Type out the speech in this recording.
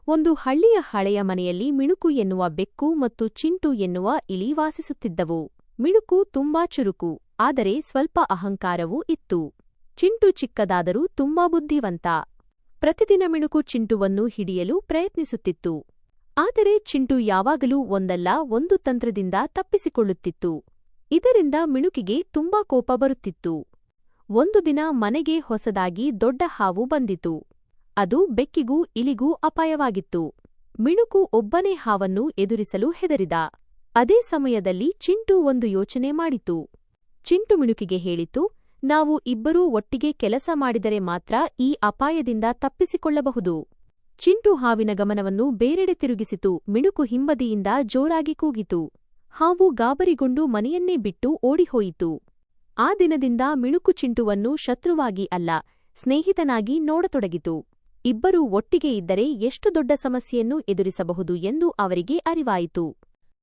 ಒಂದು ಹಳ್ಳಿಯ ಹಳೆಯ ಮನೆಯಲ್ಲಿ ಮಿಣುಕು ಎನ್ನುವ ಬೆಕ್ಕು ಮತ್ತು ಚಿಂಟು ಎನ್ನುವ ಇಲಿ ವಾಸಿಸುತ್ತಿದ್ದವು. ಮಿಣುಕು ತುಂಬಾ ಚುರುಕು, ಆದರೆ ಸ್ವಲ್ಪ ಅಹಂಕಾರವೂ ಇತ್ತು. ಚಿಂಟು ಚಿಕ್ಕದಾದರೂ ತುಂಬಾ ಬುದ್ಧಿವಂತ. ಪ್ರತಿದಿನ ಮಿಣುಕು ಚಿಂಟುವನ್ನು ಹಿಡಿಯಲು ಪ್ರಯತ್ನಿಸುತ್ತಿತ್ತು. ಆದರೆ ಚಿಂಟು ಯಾವಾಗಲೂ ಒಂದಲ್ಲ ಒಂದು ತಂತ್ರದಿಂದ ತಪ್ಪಿಸಿಕೊಳ್ಳುತ್ತಿತ್ತು. ಇದರಿಂದ ಮಿಣುಕಿಗೆ ತುಂಬಾ ಕೋಪ ಬರುತ್ತಿತ್ತು. ಒಂದು ದಿನ ಮನೆಗೆ ಹೊಸದಾಗಿ ದೊಡ್ಡ ಹಾವು ಬಂದಿತು. ಅದು ಬೆಕ್ಕಿಗೂ ಇಲಿಗೂ ಅಪಾಯವಾಗಿತ್ತು. ಮಿಣುಕು ಒಬ್ಬನೇ ಹಾವನ್ನು ಎದುರಿಸಲು ಹೆದರಿದ. ಅದೇ ಸಮಯದಲ್ಲಿ ಚಿಂಟು ಒಂದು ಯೋಚನೆ ಮಾಡಿತು. ಚಿಂಟು ಮಿಣುಕಿಗೆ ಹೇಳಿತು, ನಾವು ಇಬ್ಬರೂ ಒಟ್ಟಿಗೆ ಕೆಲಸ ಮಾಡಿದರೆ ಮಾತ್ರ ಈ ಅಪಾಯದಿಂದ ತಪ್ಪಿಸಿಕೊಳ್ಳಬಹುದು. ಚಿಂಟು ಹಾವಿನ ಗಮನವನ್ನು ಬೇರೆಡೆ ತಿರುಗಿಸಿತು. ಮಿಣುಕು ಹಿಂಬದಿಯಿಂದ ಜೋರಾಗಿ ಕೂಗಿತು. ಹಾವು ಗಾಬರಿಗೊಂಡು ಮನೆಯನ್ನೇ ಬಿಟ್ಟು ಓಡಿಹೋಯಿತು. ಆ ದಿನದಿಂದ ಮಿಣುಕು ಚಿಂಟುವನ್ನು ಶತ್ರುವಾಗಿ ಅಲ್ಲ, ಸ್ನೇಹಿತನಾಗಿ ನೋಡತೊಡಗಿತು. ಇಬ್ಬರೂ ಒಟ್ಟಿಗೆ ಇದ್ದರೆ ಎಷ್ಟು ದೊಡ್ಡ ಸಮಸ್ಯೆಯನ್ನು ಎದುರಿಸಬಹುದು ಎಂದು ಅವರಿಗೆ ಅರಿವಾಯಿತು.